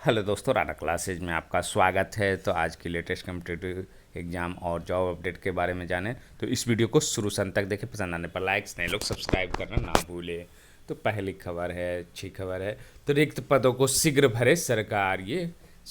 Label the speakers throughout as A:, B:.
A: Hello दोस्तों, Rana classes में आपका स्वागत है। तो आज की लेटेस्ट कम्पिटिटिव एग्जाम और जॉब अपडेट के बारे में जानें तो इस वीडियो को शुरू से अंत तक देखें। पसंद आने पर लाइक्स, नए लोग सब्सक्राइब करना ना भूलें। तो पहली खबर है, अच्छी खबर है। तो रिक्त पदों को शीघ्र भरे सरकार, ये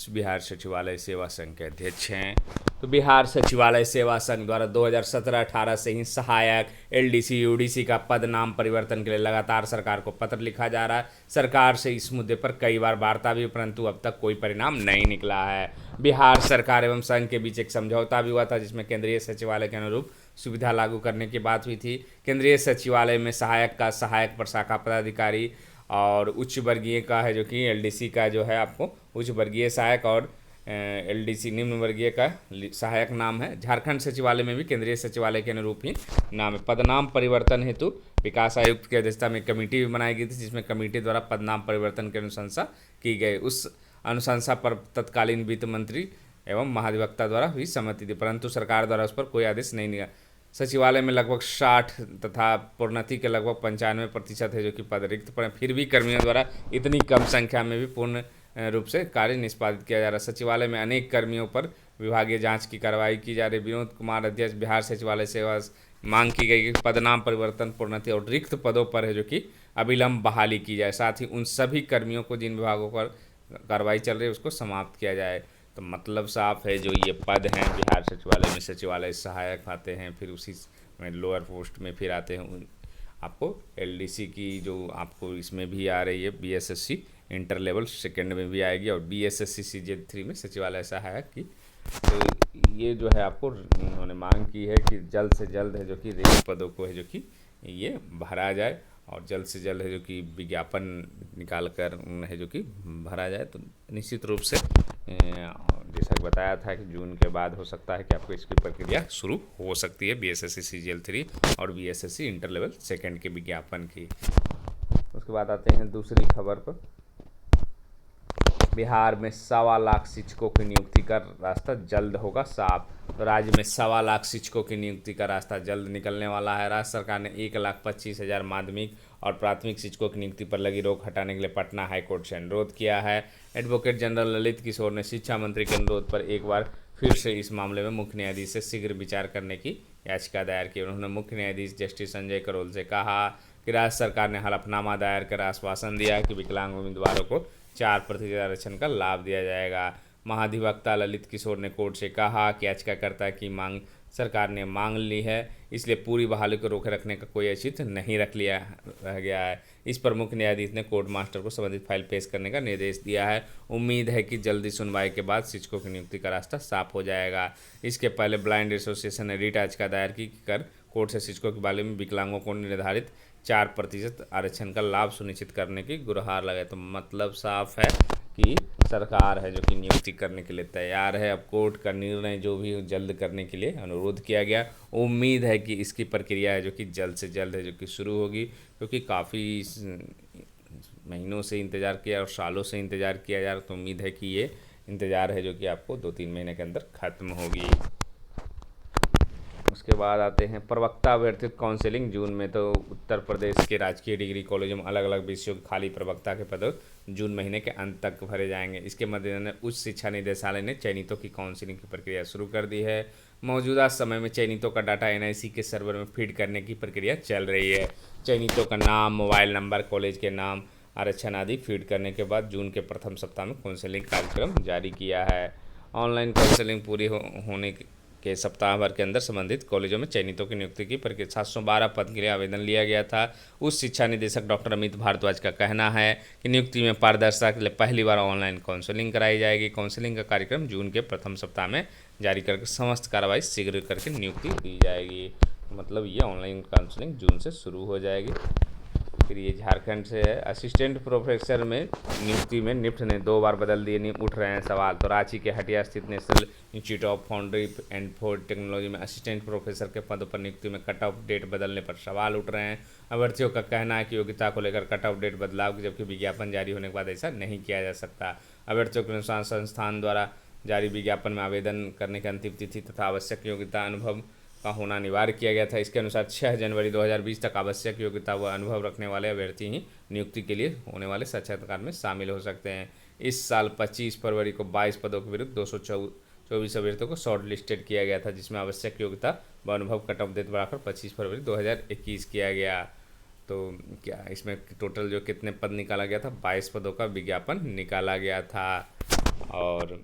A: बिहार सचिवालय सेवा संघ के अध्यक्ष हैं। तो बिहार सचिवालय सेवा संघ द्वारा 2017-18 से ही सहायक, एलडीसी, यूडीसी का पद नाम परिवर्तन के लिए लगातार सरकार को पत्र लिखा जा रहा है। सरकार से इस मुद्दे पर कई बार वार्ता भी, परंतु अब तक कोई परिणाम नहीं निकला है। बिहार सरकार एवं संघ के बीच एक समझौता भी हुआ था, जिसमें केंद्रीय सचिवालय के अनुरूप सुविधा लागू करने की बात हुई थी। केंद्रीय सचिवालय में सहायक का सहायक प्रशाखा पदाधिकारी और उच्च वर्गीय का है, जो कि एलडीसी का जो है आपको उच्च वर्गीय सहायक, और एलडीसी निम्न वर्गीय का सहायक नाम है। झारखंड सचिवालय में भी केंद्रीय सचिवालय के अनुरूप ही नाम है। पदनाम परिवर्तन हेतु विकास आयुक्त की अध्यक्षता में कमेटी भी बनाई गई थी, जिसमें कमेटी द्वारा पदनाम परिवर्तन की अनुशंसा की गई। उस अनुशंसा पर तत्कालीन वित्त मंत्री एवं महाधिवक्ता द्वारा हुई सहमति थी, परंतु सरकार द्वारा उस पर कोई आदेश नहीं निकला। सचिवालय में लगभग 60 तथा प्रोन्नति के लगभग 95% है, जो कि पद रिक्त पड़े। फिर भी कर्मियों द्वारा इतनी कम संख्या में भी पूर्ण रूप से कार्य निष्पादित किया जा रहा है। सचिवालय में अनेक कर्मियों पर विभागीय जांच की कार्रवाई की जा रही। विनोद कुमार अध्यक्ष, बिहार सचिवालय सेवा मांग की गई कि पदनाम परिवर्तन, प्रोन्नति और रिक्त पदों पर है, जो कि अविलंब बहाली की जाए। साथ ही उन सभी कर्मियों को जिन विभागों पर कार्रवाई चल रही है उसको समाप्त किया जाए। तो मतलब साफ है, जो ये पद हैं बिहार सचिवालय में, सचिवालय सहायक आते हैं, फिर उसी में लोअर पोस्ट में फिर आते हैं आपको एलडीसी की, जो आपको इसमें भी आ रही है बीएसएससी इंटर लेवल सेकेंड में भी आएगी, और बीएसएससी सीजे 3 में सचिवालय सहायक की। तो ये जो है आपको उन्होंने मांग की है कि जल्द से जल्द है, जो कि रिक्त पदों को है, जो कि ये भरा जाए, और जल्द से जल्द है, जो कि विज्ञापन निकाल कर है, जो कि भरा जाए। तो निश्चित रूप से जैसा कि बताया था कि जून के बाद हो सकता है कि आपको इसकी प्रक्रिया शुरू हो सकती है, बीएसएससी सीजीएल 3 और बीएसएससी इंटर लेवल सेकेंड के विज्ञापन की। उसके बाद आते हैं दूसरी खबर पर। बिहार में 1.25 लाख शिक्षकों की नियुक्ति का रास्ता जल्द होगा साफ। तो राज्य में 1.25 लाख शिक्षकों की नियुक्ति का रास्ता जल्द निकलने वाला है। राज्य सरकार ने 1,25,000 माध्यमिक और प्राथमिक शिक्षकों की नियुक्ति पर लगी रोक हटाने के लिए पटना हाईकोर्ट से अनुरोध किया है। एडवोकेट जनरल ललित किशोर ने शिक्षा मंत्री के अनुरोध पर एक बार फिर से इस मामले में मुख्य न्यायाधीश से शीघ्र विचार करने की याचिका दायर की। उन्होंने मुख्य न्यायाधीश जस्टिस संजय करोल से कहा कि राज्य सरकार ने हलफनामा दायर कर आश्वासन दिया है कि विकलांग उम्मीदवारों को 4% आरक्षण का लाभ दिया जाएगा। महाधिवक्ता ललित किशोर ने कोर्ट से कहा कि याचिकाकर्ता की मांग सरकार ने मांग ली है, इसलिए पूरी बहाली को रोके रखने का कोई औचित्य नहीं रह गया है। इस पर मुख्य न्यायाधीश ने कोर्ट मास्टर को संबंधित फाइल पेश करने का निर्देश दिया है। उम्मीद है कि जल्दी सुनवाई के बाद शिक्षकों की नियुक्ति का रास्ता साफ हो जाएगा। इसके पहले ब्लाइंड एसोसिएशन ने रिट याचिका दायर की कर कोर्ट से शिक्षकों के बारे में विकलांगों को निर्धारित 4% आरक्षण का लाभ सुनिश्चित करने की गुहार लगाए। तो मतलब साफ है कि सरकार है, जो कि नियुक्ति करने के लिए तैयार है। अब कोर्ट का निर्णय जो भी जल्द करने के लिए अनुरोध किया गया, उम्मीद है कि इसकी प्रक्रिया है, जो कि जल्द से जल्द है, जो कि शुरू होगी, क्योंकि काफ़ी महीनों से इंतज़ार किया और सालों से इंतज़ार किया जा रहा। तो उम्मीद है कि ये इंतज़ार है, जो कि आपको 2-3 महीने के अंदर ख़त्म होगी। उसके बाद आते हैं प्रवक्ता अभ्यर्थी काउंसिलिंग जून में। तो उत्तर प्रदेश के राजकीय डिग्री कॉलेजों में अलग अलग विषयों के खाली प्रवक्ता के पद जून महीने के अंत तक भरे जाएंगे। इसके मद्देनजर उच्च शिक्षा निदेशालय ने चयनितों की काउंसिलिंग की प्रक्रिया शुरू कर दी है। मौजूदा समय में चयनितों का डाटा एनआईसी के सर्वर में फीड करने की प्रक्रिया चल रही है। चयनितों का नाम, मोबाइल नंबर, कॉलेज के नाम, आरक्षण आदि फीड करने के बाद जून के प्रथम सप्ताह में काउंसिलिंग कार्यक्रम जारी किया है। ऑनलाइन काउंसिलिंग पूरी होने के सप्ताह भर के अंदर संबंधित कॉलेजों में चयनितों की नियुक्ति की प्रक्रिया 712 पद के लिए आवेदन लिया गया था। उस शिक्षा निदेशक डॉक्टर अमित भारद्वाज का कहना है कि नियुक्ति में पारदर्शिता के लिए पहली बार ऑनलाइन काउंसलिंग कराई जाएगी। काउंसलिंग का कार्यक्रम जून के प्रथम सप्ताह में जारी करके समस्त कार्रवाई शीघ्र करके नियुक्ति दी जाएगी। मतलब ये ऑनलाइन काउंसलिंग जून से शुरू हो जाएगी। फिर ये झारखंड से है। असिस्टेंट प्रोफेसर में नियुक्ति में निफ्ट ने 2 बार बदल दिए, उठ रहे हैं सवाल। तो रांची के हटिया स्थित national institute of foundry and food technology में असिस्टेंट प्रोफेसर के पदों पर नियुक्ति में कट ऑफ डेट बदलने पर सवाल उठ रहे हैं। अभ्यर्थियों का कहना है कि योग्यता को लेकर कट ऑफ डेट बदलाव की, जबकि विज्ञापन जारी होने के बाद ऐसा नहीं किया जा सकता। अभ्यर्थियों के अनुसार संस्थान द्वारा जारी विज्ञापन में आवेदन करने की अंतिम तिथि तथा आवश्यक योग्यता अनुभव का होना अनिवार्य किया गया था। इसके अनुसार 6 जनवरी 2020 तक आवश्यक योग्यता व अनुभव रखने वाले अभ्यर्थी ही नियुक्ति के लिए होने वाले साक्षात्कार में शामिल हो सकते हैं। इस साल 25 फरवरी को 22 पदों के विरुद्ध 224 अभ्यर्थियों को शॉर्ट लिस्टेड किया गया था, जिसमें आवश्यक योग्यता व अनुभव कट ऑफ डेट बढ़ाकर 25 फरवरी 2021 किया गया। तो क्या इसमें टोटल जो कितने पद निकाला गया था, 22 पदों का विज्ञापन निकाला गया था। और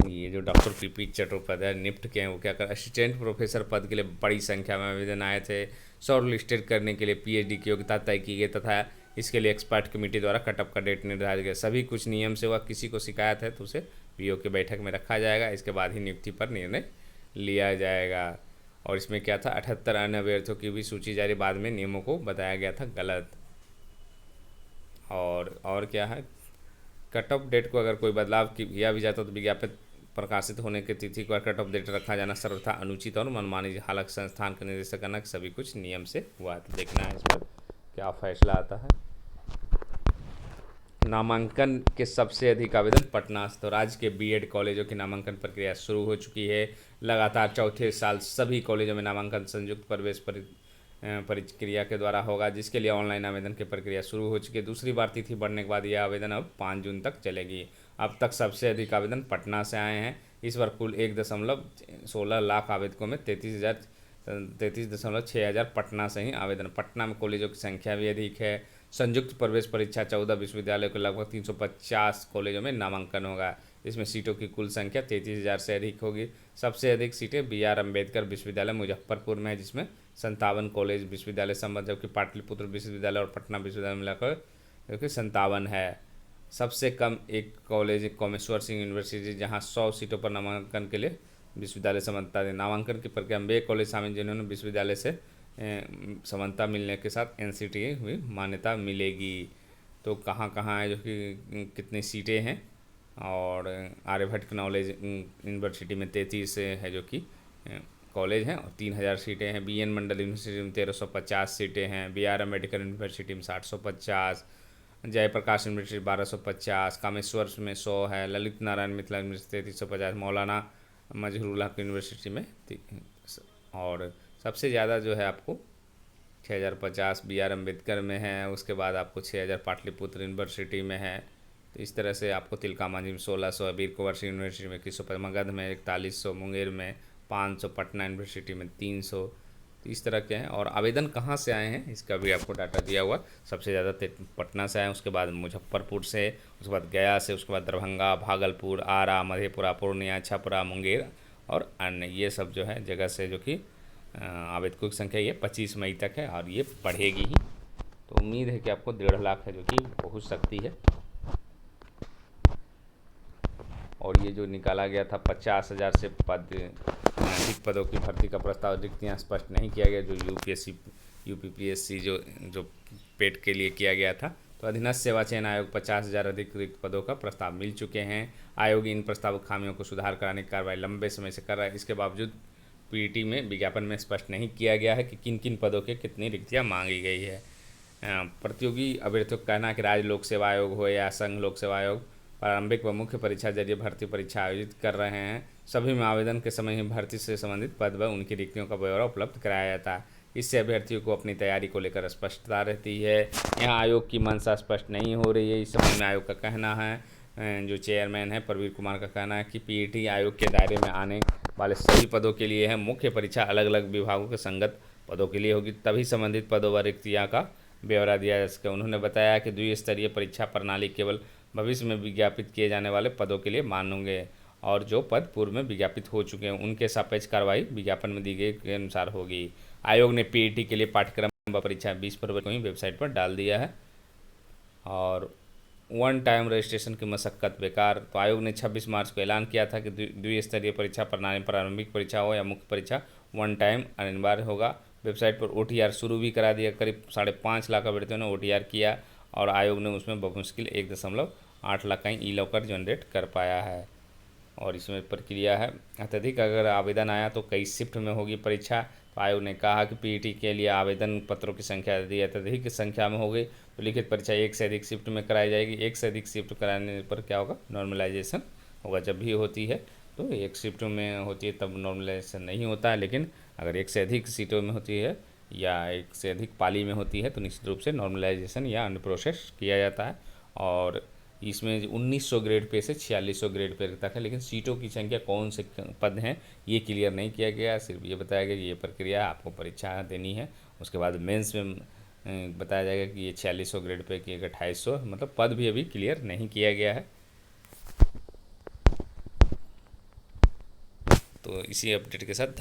A: ये जो डॉक्टर पीपी चट्टोपाध्याय निफ्ट के हैं वो क्या कर, असिस्टेंट प्रोफेसर पद के लिए बड़ी संख्या में आवेदन आए थे। शॉर्ट लिस्टेड करने के लिए पीएचडी की योग्यता तय की गई तथा इसके लिए एक्सपर्ट कमेटी द्वारा कटअप का डेट निर्धारित किया। सभी कुछ नियम से हुआ, किसी को शिकायत है तो उसे पीओ की बैठक में रखा जाएगा, इसके बाद ही नियुक्ति पर निर्णय लिया जाएगा। और इसमें क्या था, 78 अन्य अभ्यर्थियों की भी सूची जारी, बाद में नियमों को बताया गया था गलत। और क्या है, कट ऑफ डेट को अगर कोई बदलाव किया भी जाता तो विज्ञापित प्रकाशित होने की तिथि पर कट ऑफ डेट रखा जाना सर्वथा अनुचित और मनमानी। हालांकि संस्थान का निर्देशक करना सभी कुछ नियम से हुआ। तो देखना है इस पर क्या फैसला आता है। नामांकन के सबसे अधिक आवेदन पटना। तो राज्य के बीएड कॉलेजों की नामांकन प्रक्रिया शुरू हो चुकी है। लगातार चौथे साल सभी कॉलेजों में नामांकन संयुक्त प्रवेश प्रक्रिया के द्वारा होगा, जिसके लिए ऑनलाइन आवेदन की प्रक्रिया शुरू हो चुकी है। दूसरी बार तिथि बढ़ने के बाद यह आवेदन अब 5 जून तक चलेगी। अब तक सबसे अधिक आवेदन पटना से आए हैं। इस बार कुल 1.16 लाख आवेदकों में 33.6 हज़ार पटना से ही आवेदन। पटना में कॉलेजों की संख्या भी अधिक है। संयुक्त प्रवेश परीक्षा 14 विश्वविद्यालयों के लगभग 350 कॉलेजों में नामांकन होगा। इसमें सीटों की कुल संख्या 33,000 से अधिक होगी। सबसे अधिक सीटें BR अम्बेडकर विश्वविद्यालय मुजफ्फरपुर में है, जिसमें 57 कॉलेज विश्वविद्यालय संबद्ध, जबकि पाटलिपुत्र विश्वविद्यालय और पटना विश्वविद्यालय मिलाकर जो कि 57 है। सबसे कम एक कॉलेज कामेश्वर सिंह यूनिवर्सिटी, जहां 100 सीटों पर नामांकन के लिए विश्वविद्यालय समानता दे। नामांकन की प्रक्रिया में वे कॉलेज शामिल जिन्होंने विश्वविद्यालय से समानता मिलने के साथ NCTA हुई मान्यता मिलेगी। तो कहाँ कहाँ है जो कि कितनी सीटें हैं, और आर्यभट्ट नॉलेज यूनिवर्सिटी में 33 है जो कि कॉलेज हैं और 3,000 सीटें हैं। BN मंडल यूनिवर्सिटी में 1,350 सीटें हैं। BR अम्बेडकर यूनिवर्सिटी में 750, जयप्रकाश यूनिवर्सिटी 1250, कामेश्वर में 100 है, ललित नारायण मिथिला यूनिवर्सिटी 350, मौलाना मजहरूल हक यूनिवर्सिटी में और सबसे ज़्यादा जो है आपको 6,050 BR अम्बेडकर में है। उसके बाद आपको 6,000 पाटलिपुत्र यूनिवर्सिटी में है। तो इस तरह से आपको तिलका मांझी में 1,600, वीर कुंवर सिंह यूनिवर्सिटी में 2150, मगध में 4100, मुंगेर में 500, पटना यूनिवर्सिटी में 300। तो इस तरह के हैं। और आवेदन कहाँ से आए हैं इसका भी आपको डाटा दिया हुआ। सबसे ज़्यादा पटना से आए, उसके बाद मुजफ्फरपुर से, उसके बाद गया से, उसके बाद दरभंगा, भागलपुर, आरा, मधेपुरा, पूर्णिया, छपरा, मुंगेर और अन्य ये सब जो है जगह से जो कि आवेदकों की संख्या ये 25 मई तक है और ये बढ़ेगी ही। तो उम्मीद है कि आपको 1.5 लाख है जो कि पहुँच सकती है। और ये जो निकाला गया था 50,000 से अधिक पदों की भर्ती का प्रस्ताव, रिक्तियाँ स्पष्ट नहीं किया गया, जो UPPSC जो पेट के लिए किया गया था। तो अधीनस्थ सेवा चयन आयोग 50,000 अधिक रिक्त पदों का प्रस्ताव मिल चुके हैं। आयोग इन प्रस्ताव खामियों को सुधार कराने की कार्रवाई लंबे समय से कर रहा है। इसके बावजूद PET में विज्ञापन में स्पष्ट नहीं किया गया है कि किन किन पदों के कितनी रिक्तियाँ मांगी गई है। प्रतियोगी अभ्यर्थियों का कहना है कि राज्य लोक सेवा आयोग हो या संघ लोक सेवा आयोग प्रारंभिक व मुख्य परीक्षा जरिए भर्ती परीक्षा आयोजित कर रहे हैं। सभी में आवेदन के समय ही भर्ती से संबंधित पद व उनकी रिक्तियों का ब्यौरा उपलब्ध कराया जाता है। इससे अभ्यर्थियों को अपनी तैयारी को लेकर स्पष्टता रहती है। यहाँ आयोग की मंशा स्पष्ट नहीं हो रही है, इस संबंध में आयोग का कहना है, जो चेयरमैन है प्रवीर कुमार का कहना है कि PET आयोग के दायरे में आने वाले सभी पदों के लिए है। मुख्य परीक्षा अलग अलग विभागों के संगत पदों के लिए होगी, तभी संबंधित पदों व रिक्तियाँ का ब्यौरा दिया जा सके। उन्होंने बताया कि द्विस्तरीय परीक्षा प्रणाली केवल भविष्य में विज्ञापित किए जाने वाले पदों के लिए मान्य होंगे और जो पद पूर्व में विज्ञापित हो चुके हैं उनके सापेक्ष कार्रवाई विज्ञापन में दी गई के अनुसार होगी। आयोग ने PET के लिए पाठ्यक्रम व परीक्षा 20 फरवरी को ही वेबसाइट पर डाल दिया है। और वन टाइम रजिस्ट्रेशन की मशक्क़त बेकार। तो आयोग ने 26 मार्च को ऐलान किया था कि द्विस्तरीय परीक्षा प्रणाली प्रारंभिक परीक्षा हो या मुख्य परीक्षा वन टाइम अनिवार्य होगा। वेबसाइट पर OTR शुरू भी करा दिया। करीब 5.5 लाख अभ्यर्थियों ने OTR किया और आयोग ने उसमें बमुश्किल 1.8 लाख का ही E-लॉकर जनरेट कर पाया है। और इसमें प्रक्रिया है, अत्यधिक अगर आवेदन आया तो कई शिफ्ट में होगी परीक्षा। तो आयोग ने कहा कि PET के लिए आवेदन पत्रों की संख्या यदि अत्यधिक संख्या में हो गई तो लिखित परीक्षा 1 से अधिक शिफ्ट में कराई जाएगी। 1 से अधिक शिफ्ट कराने पर क्या होगा, नॉर्मलाइजेशन होगा। जब भी होती है तो 1 शिफ्ट में होती है तब नॉर्मलाइजेशन नहीं होता है, लेकिन अगर 1 से अधिक सीटों में होती है या 1 से अधिक पाली में होती है तो निश्चित रूप से नॉर्मलाइजेशन या अन्य प्रोसेस किया जाता है। और इसमें 1900 ग्रेड पे से 4600 ग्रेड पे तक है, लेकिन सीटों की संख्या कौन से पद हैं ये क्लियर नहीं किया गया। सिर्फ ये बताया गया कि ये प्रक्रिया आपको परीक्षा देनी है, उसके बाद मेंस में बताया जाएगा कि ये 4600 ग्रेड पे कि 2800, मतलब पद भी अभी क्लियर नहीं किया गया है। तो इसी अपडेट के साथ